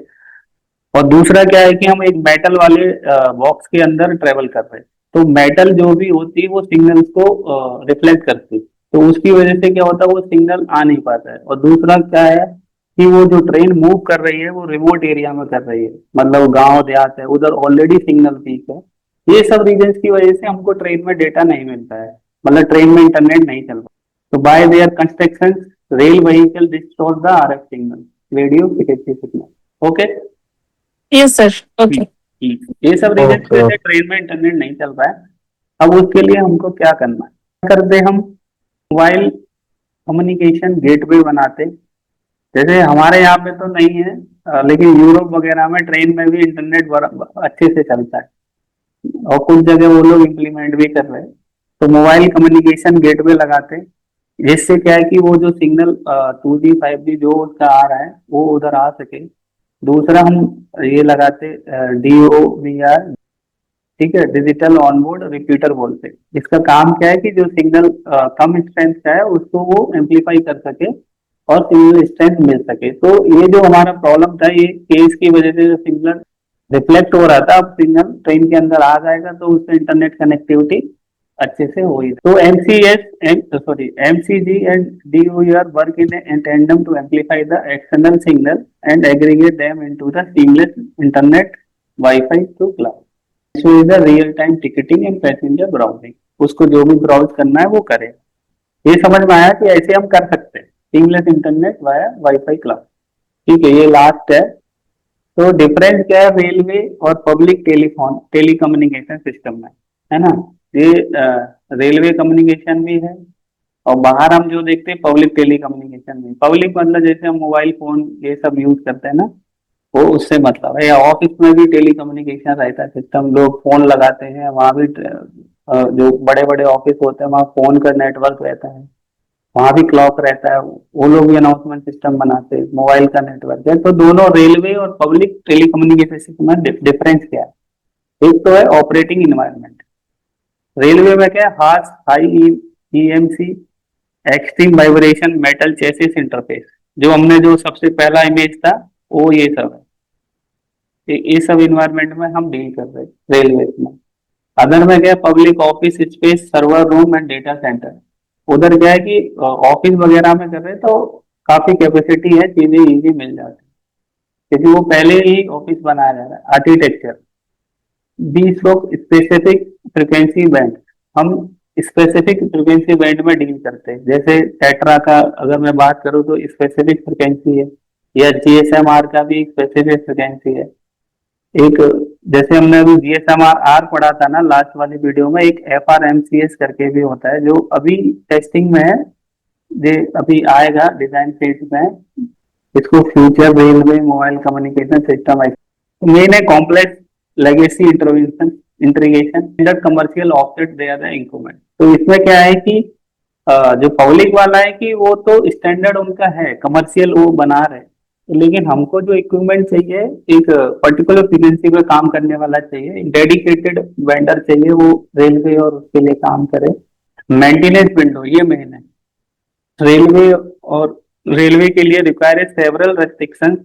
और दूसरा क्या है कि हम एक मेटल वाले बॉक्स के अंदर ट्रेवल कर रहे हैं, तो मेटल जो भी होती है वो सिग्नल्स को रिफ्लेक्ट करती है, तो उसकी वजह से क्या होता है, वो सिग्नल आ नहीं पाता है। और दूसरा क्या है कि वो जो ट्रेन मूव कर रही है वो रिमोट एरिया में कर रही है, मतलब गांव देहात है, उधर ऑलरेडी सिग्नल वीक है। ये सब रीजन की वजह से हमको ट्रेन में डेटा नहीं मिलता है, मतलब ट्रेन में इंटरनेट नहीं चल रहा। तो bye there construction, rail vehicle distort the RF signal, radio frequency signal. Okay,
yes sir, okay.
ये सब रीजन की वजह से ट्रेन में इंटरनेट नहीं चल रहा है। अब उसके लिए हमको क्या करना है, करते हम मोबाइल कम्युनिकेशन गेटवे बनाते। जैसे हमारे यहाँ पे तो नहीं है, लेकिन यूरोप वगैरह में ट्रेन में भी इंटरनेट अच्छे से चलता है, और कुछ जगह वो लोग इम्प्लीमेंट भी कर रहे हैं। तो मोबाइल कम्युनिकेशन गेटवे लगाते, जिससे क्या है कि वो जो सिग्नल 2G 5G जो उसका आ रहा है वो उधर आ सके। दूसरा हम ये लगाते DOVR, ठीक है, डिजिटल ऑनबोर्ड रिपीटर बोलते हैं। इसका काम क्या है कि जो सिग्नल कम स्ट्रेंथ का है उसको वो एम्पलीफाई कर सके और सिग्नल स्ट्रेंथ मिल सके। तो ये जो हमारा प्रॉब्लम था, ये केस की वजह से जो सिग्नल रिफ्लेक्ट हो रहा था, अब सिग्नल ट्रेन के अंदर आ जाएगा तो उससे इंटरनेट कनेक्टिविटी अच्छे से हो ही। तो MCG and DOER work in tandem to amplify the external signal and aggregate them into the seamless internet Wi-Fi to cloud. So is the real time ticketing and passenger browsing. उसको जो भी browse करना है वो करे। ये समझ में आया कि ऐसे हम कर सकते हैं, seamless internet via wifi cloud. ठीक है, ये लास्ट है। तो डिफरेंस क्या है रेलवे और पब्लिक टेलीफोन टेलीकम्युनिकेशन सिस्टम में, है ना। ये रेलवे कम्युनिकेशन भी है, और बाहर हम जो देखते हैं पब्लिक टेलीकम्युनिकेशन भी। पब्लिक मतलब जैसे हम मोबाइल फोन ये सब यूज करते हैं ना, वो उससे मतलब है। या ऑफिस में भी टेलीकम्युनिकेशन रहता है सिस्टम, लोग फोन लगाते हैं, वहाँ भी जो बड़े बड़े ऑफिस होते हैं वहाँ फोन का नेटवर्क रहता है, वहाँ भी क्लॉक रहता है, वो लोग भी अनाउंसमेंट सिस्टम बनाते हैं, मोबाइल का नेटवर्क है। तो दोनों रेलवे और पब्लिक टेलीकम्युनिकेशन सिस्टम में डिफरेंस क्या है। एक तो है ऑपरेटिंग इन्वायरमेंट, रेलवे में क्या है, harsh high EMC extreme vibration metal chassis interface, जो हमने जो सबसे पहला इमेज था वो ये सब है। ये सब इन्वायरमेंट में हम डील कर रहे हैं रेलवे में। अदर में क्या है, public office space, server room and data centre. उधर क्या है कि ऑफिस वगैरह में कर रहे हैं तो काफी कैपेसिटी है, चीजें इजी मिल जाती है, क्योंकि वो पहले ही ऑफिस बनाया जा रहा है। आर्किटेक्चर, 20 लोग स्पेसिफिक फ्रिक्वेंसी बैंड, हम स्पेसिफिक फ्रिक्वेंसी बैंड में डील करते हैं। जैसे टेट्रा का अगर मैं बात करूं तो स्पेसिफिक फ्रिक्वेंसी है, या GSM-R का भी स्पेसिफिक फ्रिक्वेंसी है। एक जैसे हमने अभी GSM-R पढ़ा था ना लास्ट वाली वीडियो में, एक FRMCS करके भी होता है जो अभी टेस्टिंग में है, ये अभी आएगा डिजाइन फेज में। इसको future railway mobile communication system है। मेन है complex legacy intervention integration standard commercial offset they are the increment. तो इसमें क्या है कि जो पब्लिक वाला है कि वो तो स्टैंडर्ड उनका है, कमर्शियल वो बना रहे, तो लेकिन हमको जो इक्विपमेंट चाहिए एक पर्टिकुलर फ्रीक्वेंसी पे काम करने वाला चाहिए, एक डेडिकेटेड वेंडर चाहिए वो रेलवे और उसके लिए काम करे। मेंटेनेंस विंडो ये मेन है। रेलवे और रेलवे के लिए require several restriction,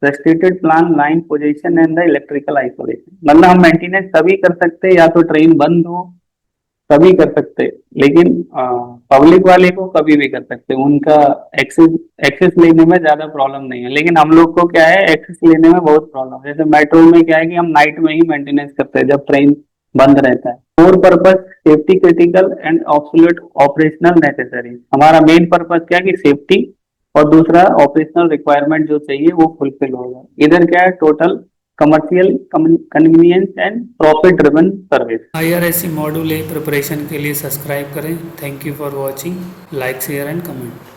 restricted plan line position and the electrical isolation. मतलब हम मेंटेनेंस तभी कर सकते हैं या तो ट्रेन बंद हो तभी कर सकते, लेकिन पब्लिक वाले को कभी भी कर सकते, उनका एक्सेस एक्सेस लेने में ज्यादा प्रॉब्लम नहीं है। लेकिन हम लोग को क्या है, एक्सेस लेने में बहुत प्रॉब्लम है। जैसे मेट्रो में क्या है कि हम नाइट में ही मेंटेनेंस करते हैं जब ट्रेन बंद रहता है। Four purpose safety critical and absolute operational necessary. हमारा मेन पर्पस क्या है कि सेफ्टी, और दूसरा ऑपरेशनल रिक्वायरमेंट जो चाहिए वो फुलफिल होगा। इधर क्या है, total commercial convenience and profit driven service.
IRSC module a preparation के लिए सब्सक्राइब करें। Thank you for watching, like share and comment.